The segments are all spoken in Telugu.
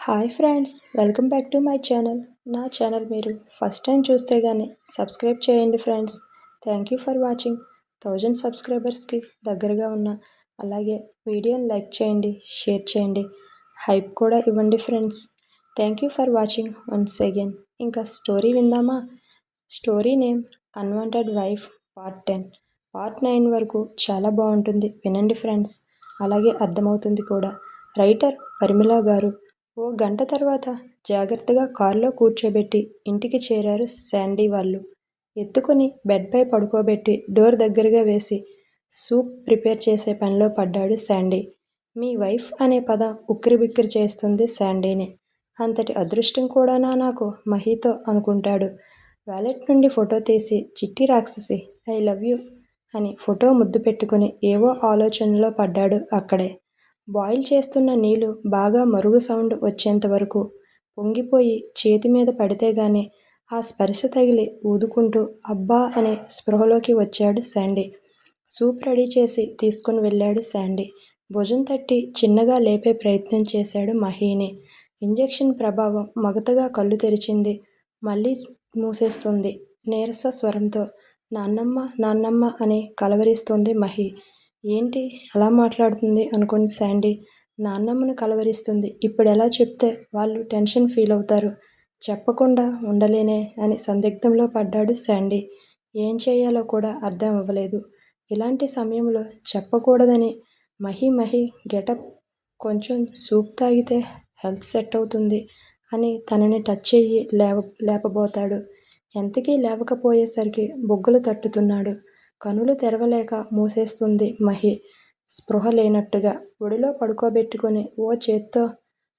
Hi friends, welcome back to my channel. నా ఛానల్ మీరు ఫస్ట్ టైం చూస్తే కానీ సబ్స్క్రైబ్ చేయండి friends. Thank you for watching. 1000 సబ్స్క్రైబర్స్కి దగ్గరగా ఉన్న అలాగే వీడియోని లైక్ చేయండి, షేర్ చేయండి, హైప్ కూడా ఇవ్వండి friends. Thank you for watching once again. ఇంకా స్టోరీ విందామా? Story name unwanted wife part 10. Part 9 వరకు చాలా బాగుంటుంది, వినండి ఫ్రెండ్స్. అలాగే అర్థమవుతుంది కూడా. రైటర్ పరిమళ గారు. ఓ గంట తర్వాత జాగ్రత్తగా కారులో కూర్చోబెట్టి ఇంటికి చేరారు శాండీ వాళ్ళు. ఎత్తుకుని బెడ్పై పడుకోబెట్టి డోర్ దగ్గరగా వేసి సూప్ ప్రిపేర్ చేసే పనిలో పడ్డాడు శాండీ. మీ వైఫ్ అనే పదం ఉక్కిరిబిక్కిరి చేస్తుంది శాండీని. అంతటి అదృష్టం కూడానా నాకు మహీతో అనుకుంటాడు. వ్యాలెట్ నుండి ఫోటో తీసి చిట్టి రాక్షసి ఐ లవ్ యూ అని ఫోటో ముద్దు పెట్టుకుని ఏవో ఆలోచనలో పడ్డాడు అక్కడే. బాయిల్ చేస్తున్న నీళ్లు బాగా మరుగు సౌండ్ వచ్చేంత వరకు పొంగిపోయి చేతి మీద పడితే గానీ ఆ స్పర్శ తగిలి ఊదుకుంటూ అబ్బా అనే స్పృహలోకి వచ్చాడు శాండీ. సూప్ రెడీ చేసి తీసుకుని వెళ్ళాడు శాండీ. భుజం తట్టి చిన్నగా లేపే ప్రయత్నం చేశాడు మహీని. ఇంజెక్షన్ ప్రభావం మగతగా కళ్ళు తెరిచింది, మళ్ళీ మూసేస్తుంది నీరస స్వరంతో. నాన్నమ్మ నాన్నమ్మ అని కలవరిస్తోంది మహి. ఏంటి అలా మాట్లాడుతుంది అనుకుంది శాండీ. నాన్నమ్మను కలవరిస్తుంది, ఇప్పుడెలా చెప్తే వాళ్ళు టెన్షన్ ఫీల్ అవుతారు, చెప్పకుండా ఉండలేనే అని సందిగ్ధంలో పడ్డాడు శాండీ. ఏం చేయాలో కూడా అర్థం అవ్వలేదు. ఇలాంటి సమయంలో చెప్పకూడదని మహి గెటప్ కొంచెం సూప్ తాగితే హెల్త్ సెట్ అవుతుంది అని తనని టచ్ చెయ్యి లేపబోతాడు. ఎంతకీ లేవకపోయేసరికి బొగ్గలు తట్టుతున్నాడు. కనులు తెరవలేక మూసేస్తుంది మహి స్పృహ లేనట్టుగా. ఒడిలో పడుకోబెట్టుకుని ఓ చేత్తో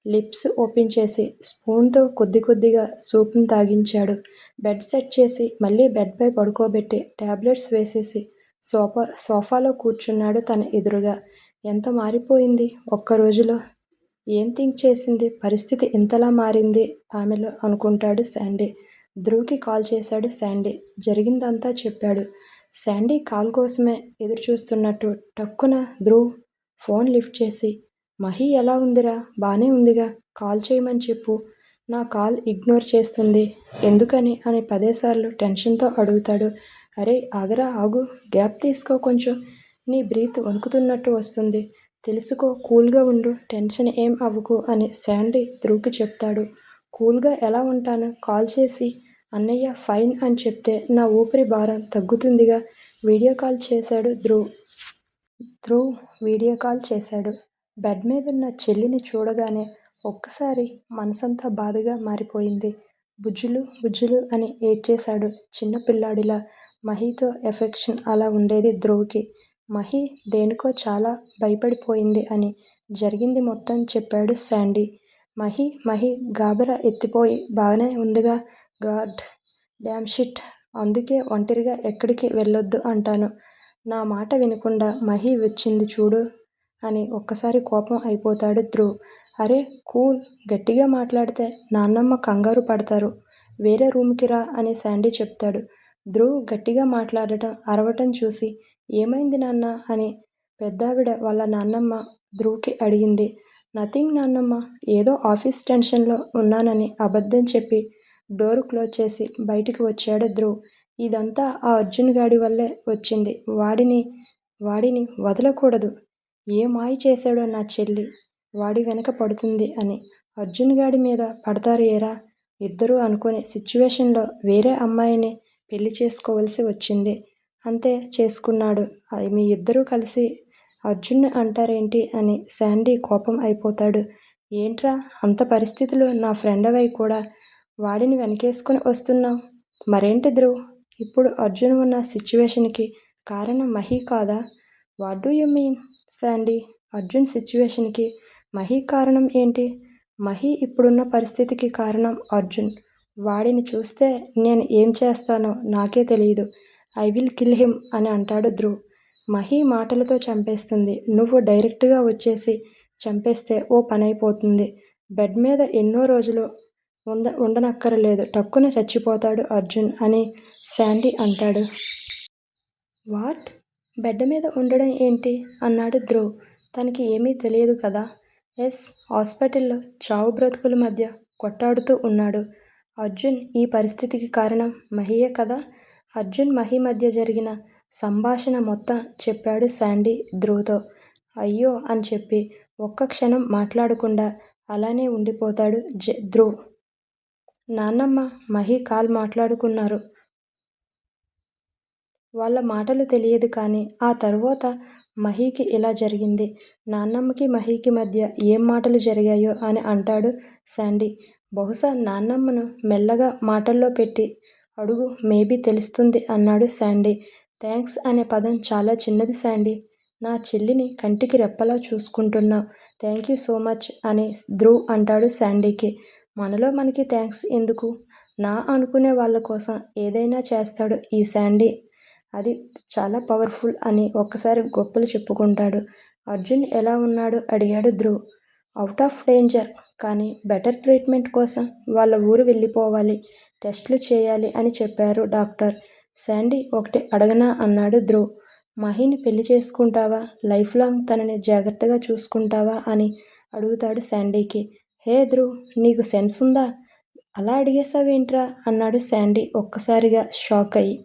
లిప్స్ ఓపెన్ చేసి స్పూన్తో కొద్ది కొద్దిగా సూప్ను తాగించాడు. బెడ్ సెట్ చేసి మళ్ళీ బెడ్పై పడుకోబెట్టి టాబ్లెట్స్ వేసేసి సోఫాలో కూర్చున్నాడు తన ఎదురుగా. ఎంత మారిపోయింది ఒక్క రోజులో. ఏం థింక్ చేసింది పరిస్థితి ఇంతలా మారింది ఆమెలో అనుకుంటాడు శాండీ. ధ్రువ్కి కాల్ చేశాడు శాండీ. జరిగిందంతా చెప్పాడు. శాండీ కాల్ కోసమే ఎదురు చూస్తున్నట్టు టక్కున ధ్రువ్ ఫోన్ లిఫ్ట్ చేసి మహి ఎలా ఉందిరా? బానే ఉందిగా, కాల్ చేయమని చెప్పు. నా కాల్ ఇగ్నోర్ చేస్తుంది ఎందుకని అని 10 సార్లు టెన్షన్తో అడుగుతాడు. అరే ఆగరా ఆగు, గ్యాప్ తీసుకో కొంచెం, నీ బ్రీత్ వణుకుతున్నట్టు వస్తుంది, తెలుసుకో, కూల్గా ఉండు, టెన్షన్ ఏం అవ్వకు అని శాండీ ధ్రువ్కి చెప్తాడు. కూల్గా ఎలా ఉంటాను? కాల్ చేసి అన్నయ్య ఫైన్ అని చెప్తే నా ఊపిరి భారం తగ్గుతుందిగా. వీడియో కాల్ చేశాడు ధ్రువ్ వీడియో కాల్ చేశాడు. బెడ్ మీదున్న చెల్లిని చూడగానే ఒక్కసారి మనసంతా బాధగా మారిపోయింది. బుజ్జులు బుజ్జులు అని ఏడ్చేశాడు చిన్నపిల్లాడిలా. మహితో ఎఫెక్షన్ అలా ఉండేది ధ్రువ్కి. మహి దేనికో చాలా భయపడిపోయింది అని జరిగింది మొత్తం చెప్పాడు శాండీ. మహి గాబరా ఎత్తిపోయి బాగానే ఉందిగా, గాడ్ డామ్ షిట్, అందుకే ఒంటరిగా ఎక్కడికి వెళ్ళొద్దు అంటాను. నా మాట వినకుండా మహి వచ్చింది చూడు అని ఒక్కసారి కోపం అయిపోతాడు ధ్రువ్. అరే కూల్, గట్టిగా మాట్లాడితే నాన్నమ్మ కంగారు పడతారు, వేరే రూమ్కి రా అని శాండీ చెప్తాడు. ధ్రువ్ గట్టిగా మాట్లాడటం అరవటం చూసి ఏమైంది నాన్న అని పెద్దావిడ వాళ్ళ నాన్నమ్మ ధ్రువ్కి అడిగింది. నథింగ్ నాన్నమ్మ, ఏదో ఆఫీస్ టెన్షన్లో ఉన్నానని అబద్ధం చెప్పి డోరు క్లోజ్ చేసి బయటికి వచ్చాడు ధ్రువ్. ఇదంతా ఆ అర్జున్ గాడి వల్లే వచ్చింది. వాడిని వదలకూడదు. ఏ మాయ చేశాడో నా చెల్లి వాడి వెనక పడుతుంది అని. అర్జున్ గాడి మీద పడతారు ఏరా ఇద్దరూ అనుకునే సిచ్యువేషన్లో వేరే అమ్మాయిని పెళ్లి చేసుకోవలసి వచ్చింది. అంతే, చేసుకున్నాడు. మీ ఇద్దరూ కలిసి అర్జున్ని అంటారేంటి అని శాండీ కోపం అయిపోతాడు. ఏంట్రా అంత పరిస్థితిలో నా ఫ్రెండవై కూడా వాడిని వెనకేసుకుని వస్తున్నావు? మరేంటి ధ్రువ్, ఇప్పుడు అర్జున్ ఉన్న సిచ్యువేషన్కి కారణం మహి కాదా? What do you mean Sandy? Arjun సిచ్యువేషన్కి మహి కారణం ఏంటి? మహి ఇప్పుడున్న పరిస్థితికి కారణం అర్జున్. వాడిని చూస్తే నేను ఏం చేస్తానో నాకే తెలియదు. ఐ విల్ కిల్ హిమ్ అని అంటాడు ధ్రువ్. మహి మాటలతో చంపేస్తుంది, నువ్వు డైరెక్ట్గా వచ్చేసి చంపేస్తే ఓ పనైపోతుంది. బెడ్ మీద ఎన్నో రోజులు ఉండనక్కరలేదు, టక్కున చచ్చిపోతాడు అర్జున్ అని శాండీ అంటాడు. వాట్? బెడ్ మీద ఉండడం ఏంటి అన్నాడు ధ్రువ్. తనకి ఏమీ తెలియదు కదా. ఎస్ హాస్పిటల్లో చావు బ్రతుకుల మధ్య కొట్టాడుతూ ఉన్నాడు. అర్జున్ ఈ పరిస్థితికి కారణం మహియే కదా. అర్జున్ మహి మధ్య జరిగిన సంభాషణ మొత్తం చెప్పాడు శాండీ ధ్రువ్తో. అయ్యో అని చెప్పి ఒక్క క్షణం మాట్లాడకుండా అలానే ఉండిపోతాడు ధ్రువ్. నాన్నమ్మ మహి కాల్ మాట్లాడుకున్నారు. వాళ్ళ మాటలు తెలియదు కానీ ఆ తరువాత మహీకి ఇలా జరిగింది. నాన్నమ్మకి మహీకి మధ్య ఏం మాటలు జరిగాయో అని అంటాడు శాండీ. బహుశా నాన్నమ్మను మెల్లగా మాటల్లో పెట్టి అడుగు, మేబీ తెలుస్తుంది అన్నాడు శాండీ. థ్యాంక్స్ అనే పదం చాలా చిన్నది శాండీ. నా చెల్లిని కంటికి రెప్పలా చూసుకుంటున్నావు. థ్యాంక్ యూ సో మచ్ అని ధ్రువ్ అంటాడు శాండీకి. మనలో మనకి థ్యాంక్స్ ఎందుకు? నా అనుకునే వాళ్ళ కోసం ఏదైనా చేస్తాడు ఈ శాండీ. అది చాలా పవర్ఫుల్ అని ఒక్కసారి గొప్పలు చెప్పుకుంటాడు. అర్జున్ ఎలా ఉన్నాడు అడిగాడు ధ్రువ్. అవుట్ ఆఫ్ డేంజర్, కానీ బెటర్ ట్రీట్మెంట్ కోసం వాళ్ళ ఊరు వెళ్ళిపోవాలి, టెస్టులు చేయాలి అని చెప్పారు డాక్టర్. శాండీ ఒకటి అడగనా అన్నాడు ధ్రువ్. మహిని పెళ్లి చేసుకుంటావా, లైఫ్ లాంగ్ తనని జాగ్రత్తగా చూసుకుంటావా అని అడుగుతాడు శాండీకి. హే ధ్రువ్, నీకు సెన్స్ ఉందా? అలా అడిగేశావేంట్రా అన్నాడు శాండీ ఒక్కసారిగా షాక్ అయ్యి.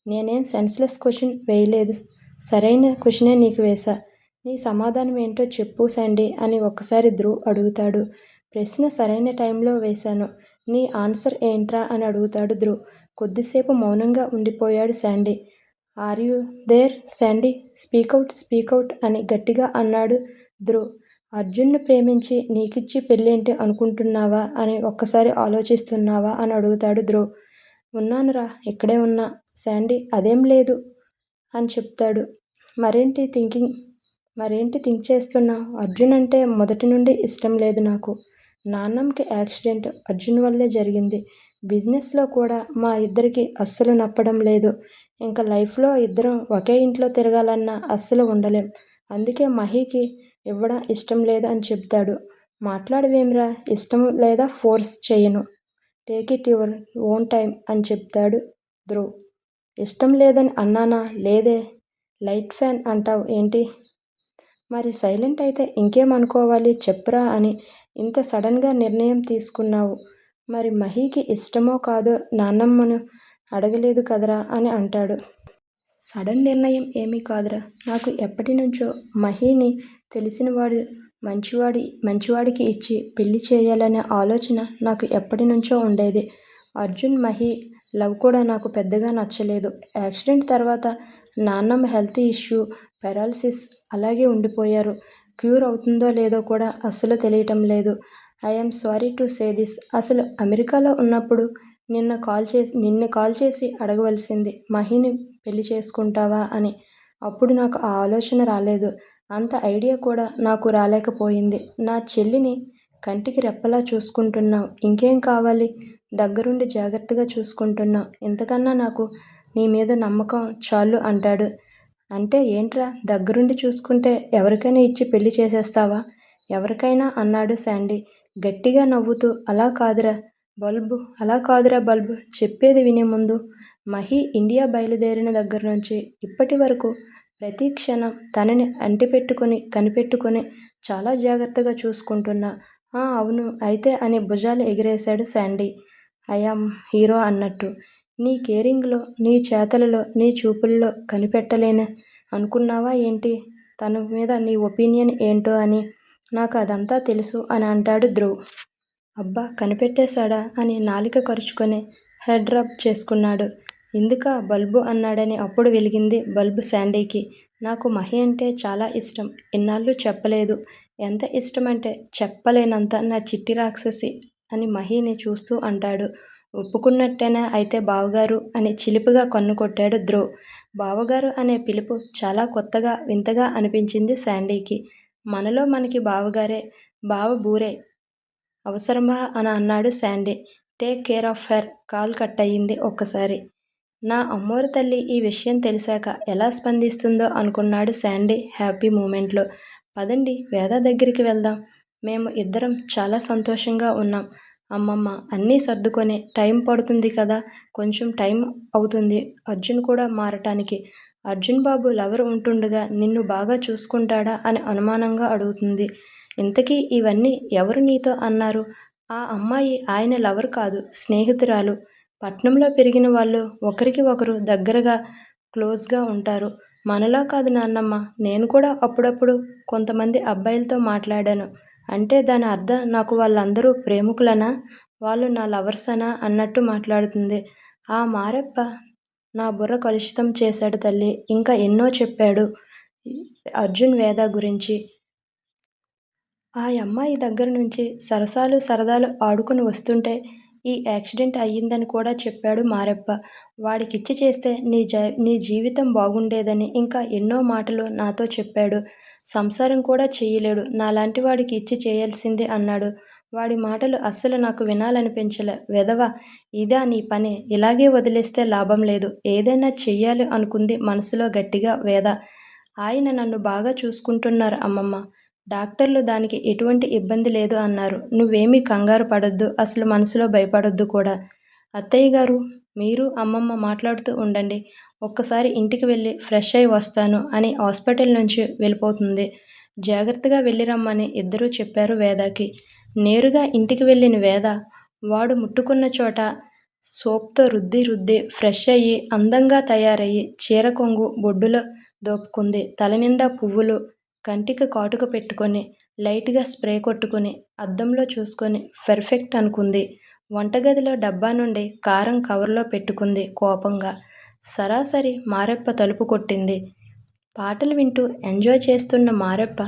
నేనేం సెన్స్లెస్ క్వశ్చన్ వేయలేదు, సరైన క్వశ్చనే నీకు వేశా. నీ సమాధానం ఏంటో చెప్పు శాండీ అని ఒక్కసారి ధ్రువ్ అడుగుతాడు. ప్రశ్న సరైన టైంలో వేశాను, నీ ఆన్సర్ ఏంట్రా అని అడుగుతాడు ధ్రువ్. కొద్దిసేపు మౌనంగా ఉండిపోయాడు Sandy. Are you there Sandy, speak out అని గట్టిగా అన్నాడు ధ్రువ్. అర్జున్ను ప్రేమించి నీకిచ్చి పెళ్ళేంటి అనుకుంటున్నావా అని ఒక్కసారి ఆలోచిస్తున్నావా అని అడుగుతాడు ధ్రువ్. ఉన్నానురా, ఇక్కడే ఉన్నా శాండీ. అదేం లేదు అని చెప్తాడు. మరేంటి థింక్ చేస్తున్నావు? అర్జున్ అంటే మొదటి నుండి ఇష్టం లేదు నాకు. నాన్నమ్మకి యాక్సిడెంట్ అర్జున్ వల్లే జరిగింది. బిజినెస్లో కూడా మా ఇద్దరికి అస్సలు నప్పడం లేదు. ఇంకా లైఫ్లో ఇద్దరం ఒకే ఇంట్లో తిరగాలన్నా అస్సలు ఉండలేం. అందుకే మహీకి ఇవ్వడం ఇష్టం లేదు అని చెప్తాడు. మాట్లాడవేమిరా, ఇష్టం లేదా ఫోర్స్ చేయను, take it your own time అని చెప్తాడు ధ్రువ్. ఇష్టం లేదని అన్నానా? లేదే. లైట్ ఫ్యాన్ అంటావు ఏంటి? మరి సైలెంట్ అయితే ఇంకేమనుకోవాలి చెప్పురా అని ఇంత సడన్గా నిర్ణయం తీసుకున్నావు. మరి మహీకి ఇష్టమో కాదో నాన్నమ్మను అడగలేదు కదరా అని అంటాడు. సడన్ నిర్ణయం ఏమీ కాదురా, నాకు ఎప్పటి నుంచో మహీని తెలిసినవాడు మంచివాడికి ఇచ్చి పెళ్లి చేయాలనే ఆలోచన నాకు ఎప్పటి నుంచో ఉండేది. అర్జున్ మహీ లవ్ కూడా నాకు పెద్దగా నచ్చలేదు. యాక్సిడెంట్ తర్వాత నాన్నమ్మ హెల్త్ ఇష్యూ, పెరాలసిస్ అలాగే ఉండిపోయారు. క్యూర్ అవుతుందో లేదో కూడా అస్సలు తెలియటం లేదు. I'm sorry to say this. అసలు అమెరికాలో ఉన్నప్పుడు నిన్ను కాల్ చేసి అడగవలసింది, మహీని పెళ్లి చేసుకుంటావా అని. అప్పుడు నాకు ఆ ఆలోచన రాలేదు. అంత ఐడియా కూడా నాకు రాలేకపోయింది. నా చెల్లిని కంటికి రెప్పలా చూసుకుంటున్నావు, ఇంకేం కావాలి? దగ్గరుండి జాగ్రత్తగా చూసుకుంటున్నావు, ఇంతకన్నా నాకు నీ మీద నమ్మకం చాలు అంటాడు. అంటే ఏంట్రా, దగ్గరుండి చూసుకుంటే ఎవరికైనా ఇచ్చి పెళ్లి చేసేస్తావా? ఎవరికైనా అన్నాడు శాండీ గట్టిగా నవ్వుతూ. అలా కాదురా బల్బు, చెప్పేది వినే ముందు. మహీ ఇండియా బయలుదేరిన దగ్గర నుంచి ఇప్పటి వరకు ప్రతి క్షణం తనని కనిపెట్టుకుని చాలా జాగ్రత్తగా చూసుకుంటున్నా. అవును అయితే అని భుజాలు ఎగిరేశాడు శాండీ. ఐయామ్ హీరో అన్నట్టు. నీ కేరింగ్లో, నీ చేతలలో, నీ చూపుల్లో కనిపెట్టలేను అనుకున్నావా ఏంటి? తన మీద నీ ఒపీనియన్ ఏంటో అని. నాకు అదంతా తెలుసు అని అంటాడు ధ్రువ్. అబ్బా, కనిపెట్టేశాడా అని నాలిక కరుచుకొని హెడ్ రబ్ చేసుకున్నాడు. ఇందుకా బల్బు అన్నాడని అప్పుడు వెలిగింది బల్బు శాండీకి. నాకు మహి అంటే చాలా ఇష్టం. ఇన్నాళ్ళు చెప్పలేదు. ఎంత ఇష్టమంటే చెప్పలేనంత. నా చిట్టి రాక్షసి అని మహిని చూస్తూ అంటాడు. ఒప్పుకున్నట్టేనా అయితే బావగారు అని చిలిపిగా కన్ను కొట్టాడు ధ్రువ్. బావగారు అనే పిలుపు చాలా కొత్తగా వింతగా అనిపించింది శాండీకి. మనలో మనకి బావగారే, బావ బూరే అవసరమా అని అన్నాడు Sandy. Take care of her. Call cut అయ్యింది ఒక్కసారి. నా అమ్మోరు తల్లి ఈ విషయం తెలిసాక ఎలా స్పందిస్తుందో అనుకున్నాడు శాండీ హ్యాపీ మూమెంట్లో. పదండి వేద దగ్గరికి వెళ్దాం. మేము ఇద్దరం చాలా సంతోషంగా ఉన్నాం. అమ్మమ్మ అన్నీ సర్దుకొని టైం పడుతుంది కదా, కొంచెం టైం అవుతుంది అర్జున్ కూడా మారటానికి. అర్జున్ బాబు లవర్ ఉంటుండగా నిన్ను బాగా చూసుకుంటాడా అని అనుమానంగా అడుగుతుంది. ఇంతకీ ఇవన్నీ ఎవరు నీతో అన్నారు? ఆ అమ్మాయి ఆయన లవర్ కాదు, స్నేహితురాలు. పట్నంలో పెరిగిన వాళ్ళు ఒకరికి ఒకరు దగ్గరగా, క్లోజ్గా ఉంటారు. మనలా కాదు నాన్నమ్మ. నేను కూడా అప్పుడప్పుడు కొంతమంది అబ్బాయిలతో మాట్లాడాను. అంటే దాని అర్థం నాకు వాళ్ళందరూ ప్రేమికులనా? వాళ్ళు నా లవర్సనా అన్నట్టు మాట్లాడుతుంది. ఆ మారెప్ప నా బుర్ర కలుషితం చేశాడు తల్లి. ఇంకా ఎన్నో చెప్పాడు అర్జున్ వేద గురించి. ఆ యమ్మాయి దగ్గర నుంచి సరసాలు సరదాలు ఆడుకుని వస్తుంటే ఈ యాక్సిడెంట్ అయ్యిందని కూడా చెప్పాడు మారెప్ప. వాడికిచ్చి చేస్తే నీ జీవితం బాగుండేదని ఇంకా ఎన్నో మాటలు నాతో చెప్పాడు. సంసారం కూడా చెయ్యలేడు. నాలాంటి వాడికి ఇచ్చి చేయాల్సింది అన్నాడు. వాడి మాటలు అస్సలు నాకు వినాలనిపించలే. వెధవ, ఇదా నీ పని? ఇలాగే వదిలేస్తే లాభం లేదు. ఏదైనా చెయ్యాలి అనుకుంది మనసులో గట్టిగా వేద. ఆయన నన్ను బాగా చూసుకుంటున్నారు అమ్మమ్మ. డాక్టర్లు దానికి ఎటువంటి ఇబ్బంది లేదు అన్నారు. నువ్వేమీ కంగారు పడొద్దు. అసలు మనసులో భయపడొద్దు కూడా. అత్తయ్యగారు, మీరు అమ్మమ్మ మాట్లాడుతూ ఉండండి. ఒక్కసారి ఇంటికి వెళ్ళి ఫ్రెష్ అయి వస్తాను అని హాస్పిటల్ నుంచి వెళ్ళిపోతుంది. జాగ్రత్తగా వెళ్ళిరమ్మని ఇద్దరూ చెప్పారు వేదకి. నేరుగా ఇంటికి వెళ్ళిన వేద వాడు ముట్టుకున్న చోట సోప్తో రుద్ది రుద్ది ఫ్రెష్ అయ్యి అందంగా తయారయ్యి చీర కొంగు బొడ్డులో దోపుకుంది. తలనిండా పువ్వులు, కంటికి కాటుక పెట్టుకొని లైట్గా స్ప్రే కొట్టుకుని అద్దంలో చూసుకొని పెర్ఫెక్ట్ అనుకుంది. వంటగదిలో డబ్బా నుండి కారం కవర్లో పెట్టుకుంది కోపంగా. సరాసరి మారెప్ప తలుపు కొట్టింది. పాటలు వింటూ ఎంజాయ్ చేస్తున్న మారెప్ప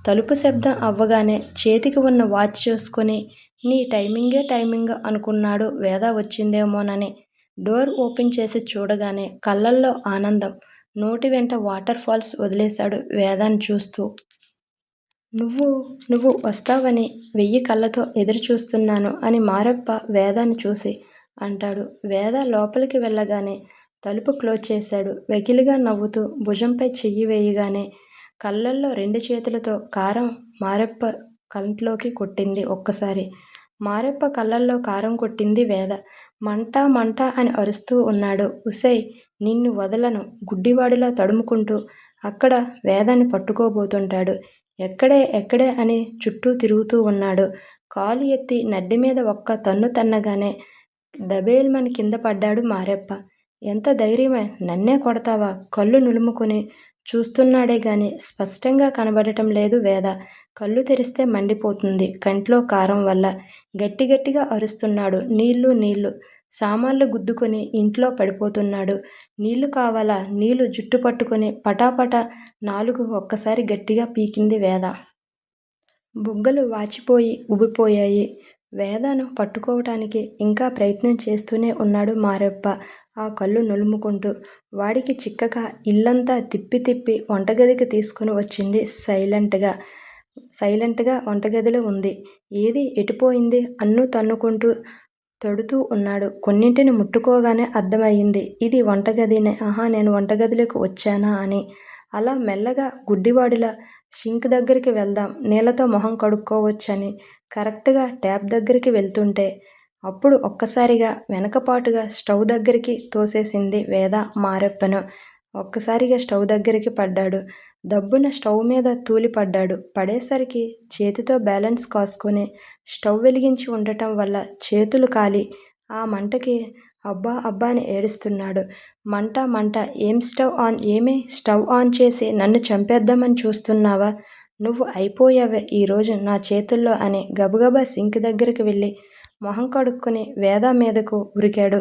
తలుపు శబ్దం అవ్వగానే చేతికి ఉన్న వాచ్ చూసుకొని నీ టైమింగ్ అనుకున్నాడు వేద వచ్చిందేమోనని. డోర్ ఓపెన్ చేసి చూడగానే కళ్ళల్లో ఆనందం, నోటి వెంట వాటర్ ఫాల్స్ వదిలేశాడు వేదాన్ని చూస్తూ. నువ్వు నువ్వు వస్తావని 1000 కళ్ళతో ఎదురు చూస్తున్నాను అని మారెప్ప వేదాన్ని చూసి అంటాడు. వేద లోపలికి వెళ్ళగానే తలుపు క్లోజ్ చేశాడు. వెకిలిగా నవ్వుతూ భుజంపై చెయ్యి వేయగానే కళ్ళల్లో 2 చేతులతో కారం మారెప్ప కంట్లోకి కొట్టింది ఒక్కసారి. మారెప్ప కళ్ళల్లో కారం కొట్టింది వేద. మంట మంట అని అరుస్తూ ఉన్నాడు. ఉసేయ్, నిన్ను వదలను గుడ్డివాడిలా తడుముకుంటూ అక్కడ వేదాన్ని పట్టుకోబోతుంటాడు. ఎక్కడే అని చుట్టూ తిరుగుతూ ఉన్నాడు. కాలు ఎత్తి నడ్డి మీద ఒక్క తన్ను తన్నగానే దబేల్మని కింద పడ్డాడు మారెప్ప. ఎంత ధైర్యమే, నన్నే కొడతావా? కళ్ళు నులుముకొని చూస్తున్నాడే గాని స్పష్టంగా కనబడటం లేదు వేద. కళ్ళు తెరిస్తే మండిపోతుంది కంట్లో కారం వల్ల. గట్టిగా అరుస్తున్నాడు. నీళ్ళు సామాన్లు గుద్దుకొని ఇంట్లో పడిపోతున్నాడు. నీళ్లు కావాలా? నీళ్లు జుట్టు పట్టుకొని పటాపటా 4 ఒక్కసారి గట్టిగా పీకింది వేద. బుగ్గలు వాచిపోయి ఉబ్బిపోయాయి. వేదను పట్టుకోవటానికి ఇంకా ప్రయత్నం చేస్తూనే ఉన్నాడు మారెప్ప ఆ కళ్ళు నులుముకుంటూ. వాడికి చిక్కగా ఇల్లంతా తిప్పి వంటగదికి తీసుకుని వచ్చింది. సైలెంట్గా వంటగదిలో ఉంది. ఏది ఎటుపోయింది? అన్ను తన్నుకుంటూ తడుతూ ఉన్నాడు. కొన్నింటిని ముట్టుకోగానే అర్థమయ్యింది. ఇది వంటగదినే. నేను వంటగదిలోకి వచ్చానా అని. అలా మెల్లగా గుడ్డివాడిలా సింక్ దగ్గరికి వెళ్దాం, నీళ్లతో మొహం కడుక్కోవచ్చని కరెక్ట్గా ట్యాప్ దగ్గరికి వెళ్తుంటే అప్పుడు ఒక్కసారిగా వెనకపాటుగా స్టవ్ దగ్గరికి తోసేసింది వేద మారెప్పను. ఒక్కసారిగా స్టవ్ దగ్గరికి పడ్డాడు. దబ్బున స్టవ్ మీద తూలిపడ్డాడు. పడేసరికి చేతితో బ్యాలెన్స్ కాసుకొని స్టవ్ వెలిగించి ఉండటం వల్ల చేతులు కాలి ఆ మంటకి అబ్బా అని ఏడుస్తున్నాడు. మంట ఏమే స్టవ్ ఆన్ చేసి నన్ను చంపేద్దామని చూస్తున్నావా? నువ్వు అయిపోయావే ఈరోజు నా చేతుల్లో అని గబగబా సింక్ దగ్గరికి వెళ్ళి మొహం కడుక్కొని వేద మీదకు ఉరికాడు.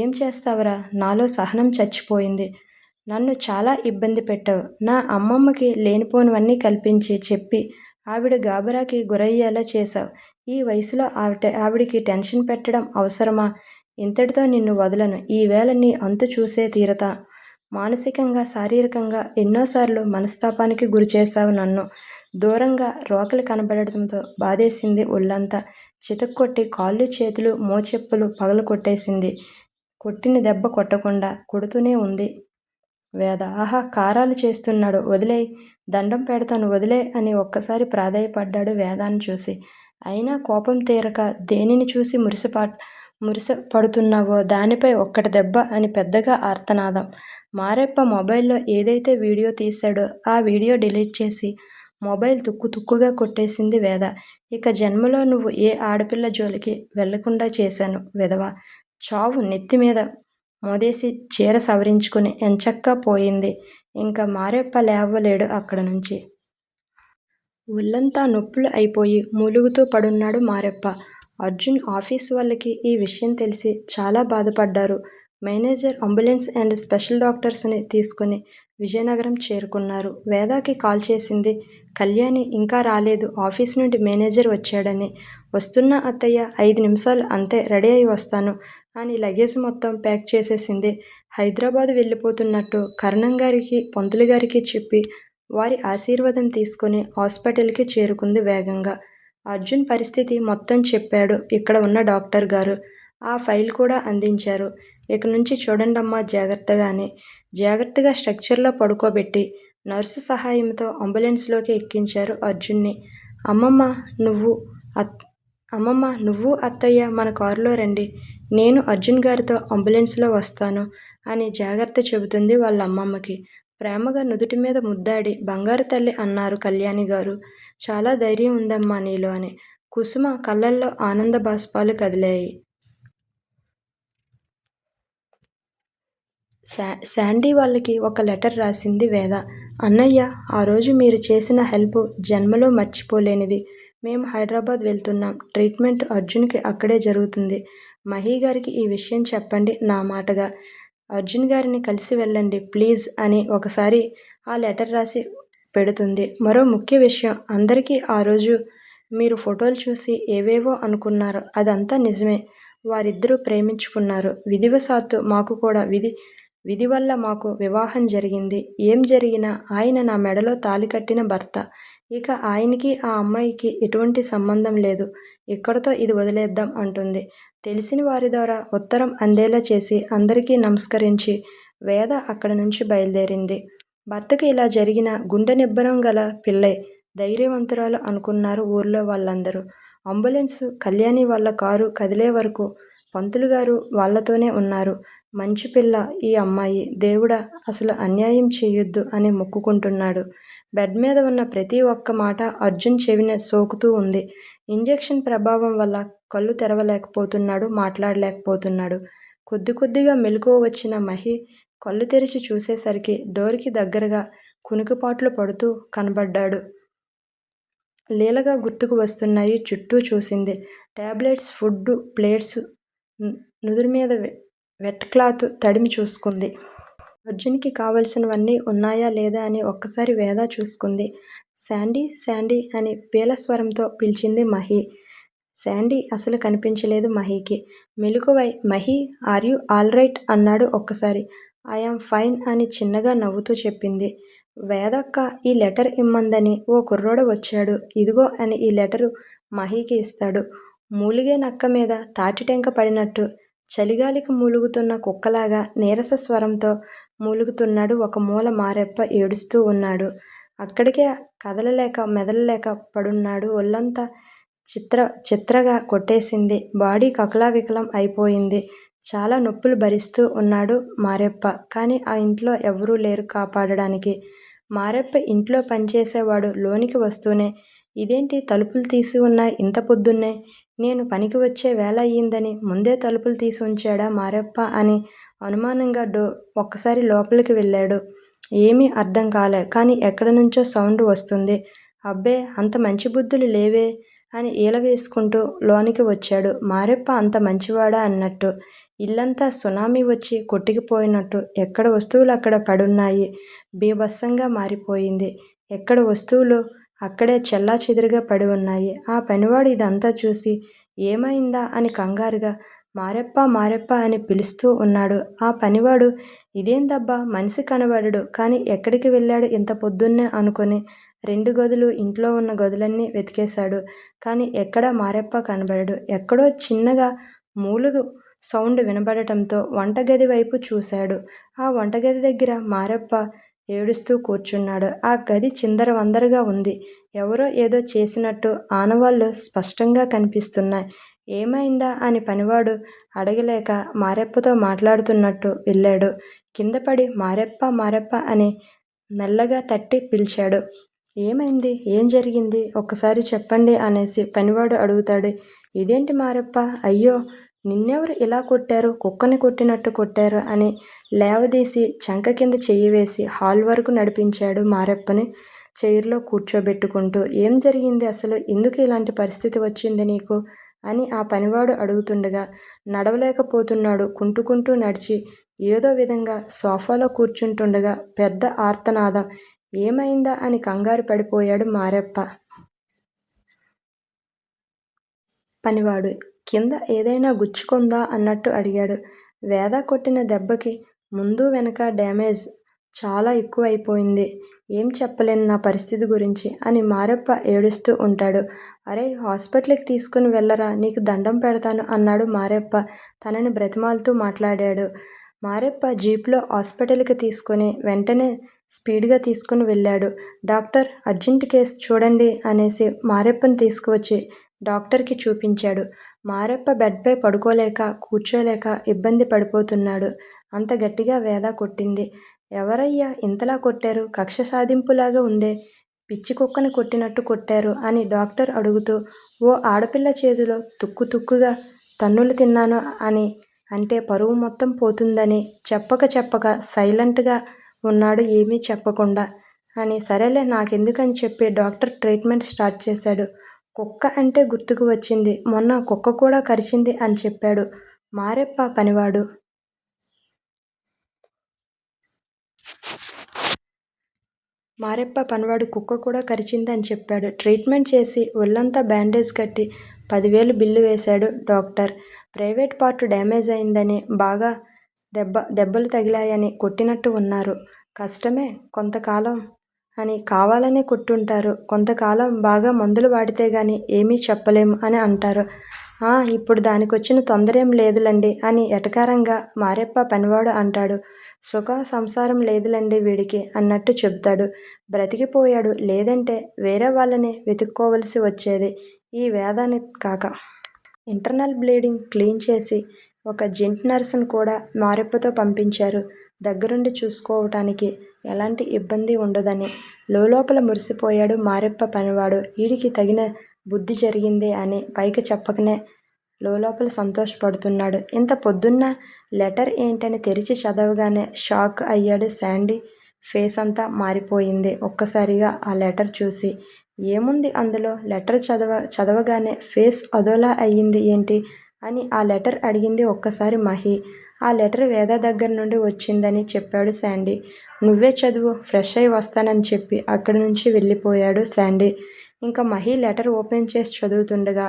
ఏం చేస్తావురా? నాలో సహనం చచ్చిపోయింది. నన్ను చాలా ఇబ్బంది పెట్టావు. నా అమ్మమ్మకి లేనిపోనివన్నీ కల్పించి చెప్పి ఆవిడ గాబరాకి గురయ్యేలా చేశావు. ఈ వయసులో ఆవిడికి టెన్షన్ పెట్టడం అవసరమా? ఇంతటితో నిన్ను వదలను. ఈవేళ నీ అంతు చూసే తీరతా. మానసికంగా శారీరకంగా ఎన్నోసార్లు మనస్తాపానికి గురిచేశావు నన్ను. దూరంగా రోకలి కనబడటంతో బాధేసింది ఒళ్ళంతా. చితక్కొట్టి కాళ్ళు చేతులు మోచెప్పులు పగలు కొట్టేసింది. కొట్టిన దెబ్బ కొట్టకుండా కొడుతూనే ఉంది వేద. కారాలు చేస్తున్నాడు. వదిలేయ్, దండం పెడతాను వదిలే అని ఒక్కసారి ప్రాధేయపడ్డాడు వేదాన్ని చూసి. అయినా కోపం తీరక దేనిని చూసి మురిసపడుతున్నావో దానిపై ఒక్కటి దెబ్బ అని పెద్దగా ఆర్తనాదం. మారెప్ప మొబైల్లో ఏదైతే వీడియో తీశాడో ఆ వీడియో డిలీట్ చేసి మొబైల్ తుక్కు తుక్కుగా కొట్టేసింది వేద. ఇక జన్మలో నువ్వు ఏ ఆడపిల్ల జోలికి వెళ్లకుండా చేశాను వెధవ. చావు నెత్తిమీద మోదేసి చీర సవరించుకుని ఎంచక్కా పోయింది. ఇంక మారెప్ప లేవలేడు అక్కడనుంచి. ఒళ్ళంతా నొప్పులు అయిపోయి మూలుగుతూ పడున్నాడు మారెప్ప. అర్జున్ ఆఫీసు వాళ్ళకి ఈ విషయం తెలిసి చాలా బాధపడ్డారు. Manager ambulance and special doctors ని తీసుకుని విజయనగరం చేరుకున్నారు. వేదాకి కాల్ చేసింది కళ్యాణి. ఇంకా రాలేదు. ఆఫీసు నుండి మేనేజర్ వచ్చాడని. వస్తున్నా అత్తయ్య, 5 నిమిషాలు అంతే, రెడీ అయి వస్తాను అని లగేజ్ మొత్తం ప్యాక్ చేసేసింది. హైదరాబాదు వెళ్ళిపోతున్నట్టు కరణంగారికి, పంతులుగారికి చెప్పి వారి ఆశీర్వాదం తీసుకుని హాస్పిటల్కి చేరుకుంది వేగంగా. అర్జున్ పరిస్థితి మొత్తం చెప్పాడు ఇక్కడ ఉన్న డాక్టర్ గారు. ఆ ఫైల్ కూడా అందించారు. ఇక నుంచి చూడండమ్మా జాగ్రత్తగా అని. జాగ్రత్తగా స్ట్రక్చర్లో పడుకోబెట్టి నర్సు సహాయంతో అంబులెన్స్లోకి ఎక్కించారు అర్జున్ని. అమ్మమ్మ నువ్వు అత్తయ్య మన కారులో రండి, నేను అర్జున్ గారితో అంబులెన్స్లో వస్తాను అని జాగ్రత్త చెబుతుంది వాళ్ళ అమ్మమ్మకి. ప్రేమగా నుదుటి మీద ముద్దాడి బంగారు తల్లి అన్నారు కళ్యాణి గారు. చాలా ధైర్యం ఉందమ్మా నీలో అని. కుసుమ కళ్ళల్లో ఆనంద బాష్పాలు కదిలాయి. శాండీ వాళ్ళకి ఒక లెటర్ రాసింది వేద. అన్నయ్య, ఆ రోజు మీరు చేసిన హెల్ప్ జన్మలో మర్చిపోలేనిది. మేము హైదరాబాద్ వెళ్తున్నాం. ట్రీట్మెంట్ అర్జున్కి అక్కడే జరుగుతుంది. మహి గారికి ఈ విషయం చెప్పండి నా మాటగా. అర్జున్ గారిని కలిసి వెళ్ళండి ప్లీజ్ అని ఒకసారి ఆ లెటర్ రాసి పెడుతుంది. మరో ముఖ్య విషయం, అందరికీ ఆ రోజు మీరు ఫోటోలు చూసి ఏవేవో అనుకున్నారు, అదంతా నిజమే. వారిద్దరూ ప్రేమించుకున్నారు. విధివశాత్తు మాకు కూడా విధి వల్ల మాకు వివాహం జరిగింది. ఏం జరిగినా ఆయన నా మెడలో తాళి కట్టిన భర్త. ఇక ఆయనకి ఆ అమ్మాయికి ఎటువంటి సంబంధం లేదు. ఇక్కడితో ఇది వదిలేద్దాం అంటుంది. తెలిసిన వారి ద్వారా ఉత్తరం అందేలా చేసి అందరికీ నమస్కరించి వేద అక్కడి నుంచి బయలుదేరింది. భర్తకి ఇలా జరిగిన గుండె నిబ్బరం గల పిల్లే, ధైర్యవంతురాలు అనుకున్నారు ఊర్లో వాళ్ళందరూ. అంబులెన్సు, కళ్యాణి వాళ్ళ కారు కదిలే వరకు పంతులుగారు వాళ్లతోనే ఉన్నారు. మంచి పిల్ల ఈ అమ్మాయి, దేవుడా అసలు అన్యాయం చెయ్యొద్దు అని మొక్కుకుంటున్నాడు. బెడ్ మీద ఉన్న ప్రతి ఒక్క మాట అర్జున్ చెవిన సోకుతూ ఉంది. ఇంజెక్షన్ ప్రభావం వల్ల కళ్ళు తెరవలేకపోతున్నాడు, మాట్లాడలేకపోతున్నాడు. కొద్ది కొద్దిగా మెలకువ వచ్చిన మహి కళ్ళు తెరిచి చూసేసరికి డోర్కి దగ్గరగా కునికిపాట్లు పడుతూ కనబడ్డాడు. లీలగా గుర్తుకు వస్తున్నాయి. చుట్టూ చూసింది. టాబ్లెట్స్, ఫుడ్, ప్లేట్స్, నుదురు మీద వెట్ క్లాత్ తడిమి చూసుకుంది. అర్జున్కి కావలసినవన్నీ ఉన్నాయా లేదా అని ఒక్కసారి వేద చూసుకుంది. శాండీ శాండీ అని పీలస్వరంతో పిలిచింది మహి. శాండీ అసలు కనిపించలేదు మహికి. మెలకువై Mahi, are you all right అన్నాడు ఒక్కసారి. ఐయామ్ ఫైన్ అని చిన్నగా నవ్వుతూ చెప్పింది. వేదక్క ఈ లెటర్ ఇమ్మందని ఓ కుర్రోడు వచ్చాడు, ఇదిగో అని ఈ లెటరు మహికి ఇస్తాడు. మూలిగే నక్క మీద తాటిటెంక పడినట్టు చలిగాలికి మూలుగుతున్న కుక్కలాగా నీరస స్వరంతో మూలుగుతున్నాడు ఒక మూల మారెప్ప. ఏడుస్తూ ఉన్నాడు. అక్కడికే కదలలేక మెదలలేక పడున్నాడు. ఒళ్ళంతా చిత్రగా కొట్టేసింది. బాడీ కకలావికలం అయిపోయింది. చాలా నొప్పులు భరిస్తూ ఉన్నాడు మారెప్ప. కానీ ఆ ఇంట్లో ఎవరూ లేరు కాపాడడానికి. మారెప్ప ఇంట్లో పనిచేసేవాడు లోనికి వస్తూనే, ఇదేంటి తలుపులు తీసి ఉన్నాయి ఇంత పొద్దున్నే, నేను పనికి వచ్చే వేళ అయ్యిందని ముందే తలుపులు తీసి ఉంచాడా మారెప్ప అని అనుమానంగా ఒక్కసారి లోపలికి వెళ్ళాడు. ఏమీ అర్థం కాలే. కానీ ఎక్కడి నుంచో సౌండ్ వస్తుంది. అబ్బే అంత మంచి బుద్ధులు లేవే అని ఈల వేసుకుంటూ లోనికి వచ్చాడు. మారెప్ప అంత మంచివాడా అన్నట్టు. ఇల్లంతా సునామీ వచ్చి కొట్టుకుపోయినట్టు ఎక్కడ వస్తువులు అక్కడ పడున్నాయి. బీభత్సంగా మారిపోయింది. ఎక్కడ వస్తువులు అక్కడే చెల్లాచెదురుగా పడి ఉన్నాయి. ఆ పనివాడు ఇదంతా చూసి ఏమైందా అని కంగారుగా మారెప్ప మారెప్ప అని పిలుస్తూ ఉన్నాడు. ఆ పనివాడు ఇదేందబ్బా మనిషి కనబడడు, కానీ ఎక్కడికి వెళ్ళాడు ఇంత పొద్దున్నే అనుకుని 2 గదులు, ఇంట్లో ఉన్న గదులన్నీ వెతికేశాడు. కానీ ఎక్కడా మారెప్ప కనబడడు. ఎక్కడో చిన్నగా మూలుగు సౌండ్ వినబడటంతో వంటగది వైపు చూశాడు. ఆ వంటగది దగ్గర మారెప్ప ఏడుస్తూ కూర్చున్నాడు. ఆ గది చిందరవందరగా ఉంది. ఎవరో ఏదో చేసినట్టు ఆనవాళ్లు స్పష్టంగా కనిపిస్తున్నాయి. ఏమైందా అని పనివాడు అడగలేక మారెప్పతో మాట్లాడుతున్నట్టు వెళ్ళాడు. కిందపడి మారెప్ప మారెప్ప అని మెల్లగా తట్టి పిలిచాడు. ఏమైంది? ఏం జరిగింది? ఒక్కసారి చెప్పండి అనేసి పనివాడు అడుగుతాడు. ఇదేంటి మారప్ప? అయ్యో! నిన్నెవరు ఇలా కొట్టారు? కుక్కని కొట్టినట్టు కొట్టారు అని లేవదీసి చంక కింద చెయ్యి వేసి హాల్ వరకు నడిపించాడు మారప్పని చైర్లో కూర్చోబెట్టుకుంటూ. ఏం జరిగింది అసలు? ఎందుకు ఇలాంటి పరిస్థితి వచ్చింది నీకు? అని ఆ పనివాడు అడుగుతుండగా నడవలేకపోతున్నాడు. కుంటుకుంటూ నడిచి ఏదో విధంగా సోఫాలో కూర్చుంటుండగా పెద్ద ఆర్తనాదం. ఏమైందా అని కంగారు పడిపోయాడు మారెప్ప. పనివాడు కింద ఏదైనా గుచ్చుకుందా అన్నట్టు అడిగాడు. వేద కొట్టిన దెబ్బకి ముందు వెనక డ్యామేజ్ చాలా ఎక్కువైపోయింది. ఏం చెప్పలేను నా పరిస్థితి గురించి అని మారెప్ప ఏడుస్తూ ఉంటాడు. అరే హాస్పిటల్కి తీసుకుని వెళ్ళరా, నీకు దండం పెడతాను అన్నాడు మారెప్ప తనని బ్రతిమాలుతూ మాట్లాడాడు. మారెప్ప జీప్లో హాస్పిటల్కి తీసుకొని వెంటనే స్పీడ్గా తీసుకుని వెళ్ళాడు. డాక్టర్ అర్జెంట్ కేసు చూడండి అనేసి మారెప్పని తీసుకువచ్చి డాక్టర్కి చూపించాడు. మారెప్ప బెడ్పై పడుకోలేక కూర్చోలేక ఇబ్బంది పడిపోతున్నాడు. అంత గట్టిగా వేద కొట్టింది. ఎవరయ్యా ఇంతలా కొట్టారు? కక్ష సాధింపులాగా ఉందే, పిచ్చి కుక్కని కొట్టినట్టు కొట్టారు అని డాక్టర్ అడుగుతూ ఓ ఆడపిల్ల చేతిలో తుక్కు తుక్కుగా తన్నులు తిన్నాను అని అంటే పరువు మొత్తం పోతుందని చెప్పక సైలెంట్గా ఉన్నాడు ఏమీ చెప్పకుండా. అని సరేలే నాకెందుకని చెప్పి డాక్టర్ ట్రీట్మెంట్ స్టార్ట్ చేశాడు. కుక్క అంటే గుర్తుకు వచ్చింది, మొన్న కుక్క కూడా కరిచింది అని చెప్పాడు మారెప్ప పనివాడు. కుక్క కూడా కరిచింది అని చెప్పాడు. ట్రీట్మెంట్ చేసి ఒళ్ళంతా బ్యాండేజ్ కట్టి 10,000 బిల్లు వేశాడు డాక్టర్. ప్రైవేట్ పార్ట్ డ్యామేజ్ అయిందని, బాగా దెబ్బలు తగిలాయని కొట్టినట్టు ఉన్నారు. కష్టమే, కొంతకాలం అని కావాలనే కొట్టుంటారు. కొంతకాలం బాగా మందులు వాడితే గానీ ఏమీ చెప్పలేము అని అంటారు. ఇప్పుడు దానికొచ్చిన తొందరేం లేదులండి అని ఎటకారంగా మారెప్ప పనివాడు అంటాడు. సుఖ సంసారం లేదులండి వీడికి అన్నట్టు చెబుతాడు. బ్రతికిపోయాడు, లేదంటే వేరే వాళ్ళని వెతుక్కోవలసి వచ్చేది ఈ వేదాన్ని కాక. ఇంటర్నల్ బ్లీడింగ్ క్లీన్ చేసి ఒక జెంట్ నర్సును కూడా మారెప్పతో పంపించారు. దగ్గరుండి చూసుకోవటానికి ఎలాంటి ఇబ్బంది ఉండదని లోపల మురిసిపోయాడు మారెప్ప పనివాడు. వీడికి తగిన బుద్ధి జరిగింది అని పైకి చెప్పకనే లోపల సంతోషపడుతున్నాడు. ఇంత పొద్దున్న లెటర్ ఏంటని తెరిచి చదవగానే షాక్ అయ్యాడు శాండీ. ఫేస్ అంతా మారిపోయింది ఒక్కసారిగా ఆ లెటర్ చూసి. ఏముంది అందులో? లెటర్ చదవగానే ఫేస్ అదోలా అయ్యింది ఏంటి అని ఆ లెటర్ అడిగింది ఒక్కసారి మహి. ఆ లెటర్ వేద దగ్గర నుండి వచ్చిందని చెప్పాడు శాండీ. నువ్వే చదువు, ఫ్రెష్ అయి వస్తానని చెప్పి అక్కడి నుంచి వెళ్ళిపోయాడు శాండీ. ఇంకా మహి లెటర్ ఓపెన్ చేసి చదువుతుండగా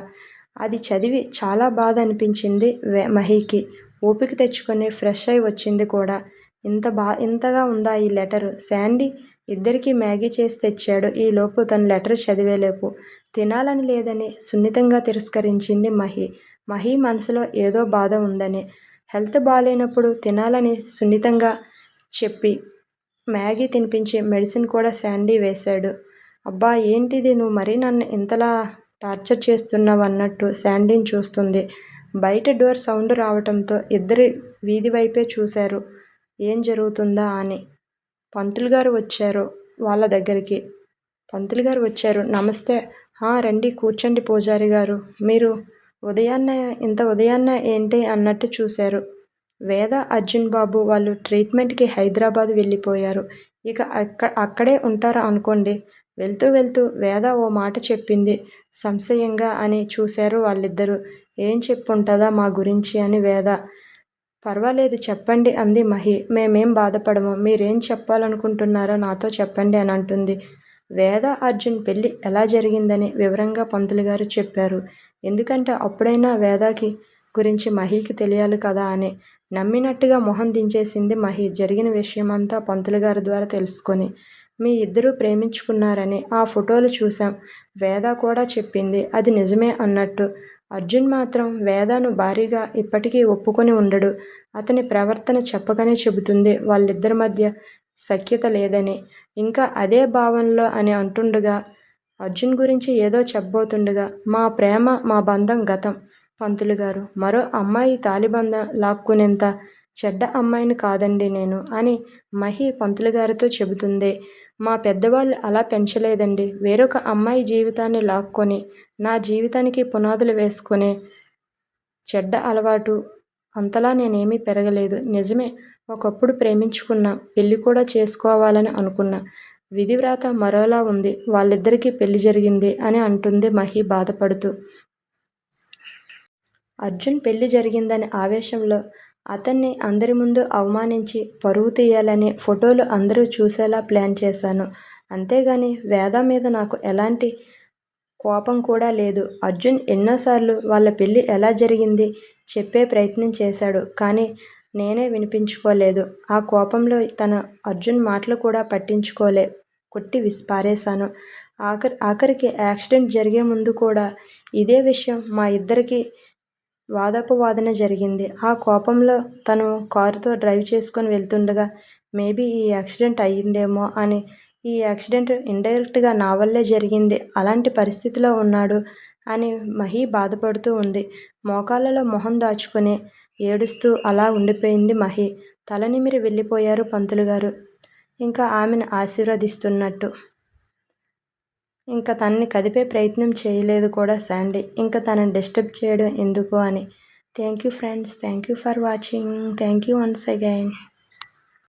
అది చదివి చాలా బాధ అనిపించింది మహికి. ఓపిక తెచ్చుకొని ఫ్రెష్ అయి వచ్చింది కూడా. ఇంతగా ఉందా ఈ లెటరు? శాండీ ఇద్దరికీ మ్యాగీ చేసి తెచ్చాడు. ఈలోపు తన లెటర్ చదివేలోపు తినాలని లేదని సున్నితంగా తిరస్కరించింది మహి. మహి మనసులో ఏదో బాధ ఉందని, హెల్త్ బాగాలేనప్పుడు తినాలని సున్నితంగా చెప్పి మ్యాగీ తినిపించి మెడిసిన్ కూడా శాండీ వేశాడు. అబ్బా ఏంటిది, నువ్వు మరీ నన్ను ఇంతలా టార్చర్ చేస్తున్నావు అన్నట్టు శాండీని చూస్తుంది. బయట డోర్ సౌండ్ రావటంతో ఇద్దరు వీధి వైపే చూశారు ఏం జరుగుతుందా అని. పంతులు గారు వచ్చారు వాళ్ళ దగ్గరికి. పంతులు గారు వచ్చారు. నమస్తే. రండి కూర్చోండి పూజారి గారు. మీరు ఇంత ఉదయాన్నే ఏంటి అన్నట్టు చూశారు. వేద, అర్జున్ బాబు వాళ్ళు ట్రీట్మెంట్కి హైదరాబాద్ వెళ్ళిపోయారు. ఇక అక్కడే ఉంటారా అనుకోండి. వెళ్తూ వేద ఓ మాట చెప్పింది సంశయంగా అని చూశారు వాళ్ళిద్దరూ. ఏం చెప్పుంటుందా మా గురించి అని వేద. పర్వాలేదు చెప్పండి అంది మహి. మేమేం బాధపడము, మీరేం చెప్పాలనుకుంటున్నారో నాతో చెప్పండి అని అంటుంది. వేద, అర్జున్ పెళ్ళి ఎలా జరిగిందని వివరంగా పంతులు గారు చెప్పారు. ఎందుకంటే అప్పుడైనా వేదకి గురించి మహికి తెలియాలి కదా అని. నమ్మినట్టుగా మొహం దించేసింది మహి జరిగిన విషయమంతా పంతులు గారి ద్వారా తెలుసుకొని. మీ ఇద్దరూ ప్రేమించుకున్నారని ఆ ఫోటోలు చూసాం, వేద కూడా చెప్పింది అది నిజమే అన్నట్టు. అర్జున్ మాత్రం వేదను భారీగా ఇప్పటికీ ఒప్పుకొని ఉండడు. అతని ప్రవర్తన చెప్పగానే చెబుతుంది వాళ్ళిద్దరి మధ్య సఖ్యత లేదని. ఇంకా అదే భావనలో అని అంటుండగా అర్జున్ గురించి ఏదో చెప్పబోతుండగా మా ప్రేమ మా బంధం గతం పంతులు గారు. మరో అమ్మాయి తాలిబంధం లాక్కునేంత చెడ్డ అమ్మాయిని కాదండి నేను అని మహి పంతులు గారితో చెబుతుంది. మా పెద్దవాళ్ళు అలా పెంచలేదండి. వేరొక అమ్మాయి జీవితాన్ని లాక్కొని నా జీవితానికి పునాదులు వేసుకునే చెడ్డ అలవాటు అంతలా నేనేమీ పెరగలేదు. నిజమే, ఒకప్పుడు ప్రేమించుకున్నా, పెళ్లి కూడా చేసుకోవాలని అనుకున్నా. విధివ్రాత మరోలా ఉంది. వాళ్ళిద్దరికీ పెళ్లి జరిగింది అని అంటుంది మహి బాధపడుతూ. అర్జున్ పెళ్లి జరిగిందనే ఆవేశంలో అతన్ని అందరి ముందు అవమానించి పరువు తీయాలని ఫోటోలు అందరూ చూసేలా ప్లాన్ చేశాను. అంతేగాని వేద మీద నాకు ఎలాంటి కోపం కూడా లేదు. అర్జున్ ఎన్నోసార్లు వాళ్ళ పెళ్లి ఎలా జరిగింది చెప్పే ప్రయత్నం చేశాడు. కానీ నేనే వినిపించుకోలేదు. ఆ కోపంలో అర్జున్ మాటలు కూడా పట్టించుకోలే, కొట్టి పారేశాను. ఆఖరికి యాక్సిడెంట్ జరిగే ముందు కూడా ఇదే విషయం మా ఇద్దరికి వాదోపవాదన జరిగింది. ఆ కోపంలో తను కారుతో డ్రైవ్ చేసుకొని వెళ్తుండగా మేబీ ఈ యాక్సిడెంట్ అయ్యిందేమో అని, ఈ యాక్సిడెంట్ ఇండైరెక్ట్గా నా వల్లే జరిగింది, అలాంటి పరిస్థితిలో ఉన్నాడు అని మహి బాధపడుతూ ఉంది. మోకాళ్ళలో మొహం దాచుకుని ఏడుస్తూ అలా ఉండిపోయింది మహి. తల నిమిరి వెళ్ళిపోయారు పంతులుగారు. ఇంకా ఆమెను ఆశీర్వదిస్తున్నట్టు. ఇంకా తనని కదిపే ప్రయత్నం చేయలేదు కూడా శాండీ. ఇంకా తనని డిస్టర్బ్ చేయడం ఎందుకు అని. Thank you friends. Thank you for watching. Thank you once again.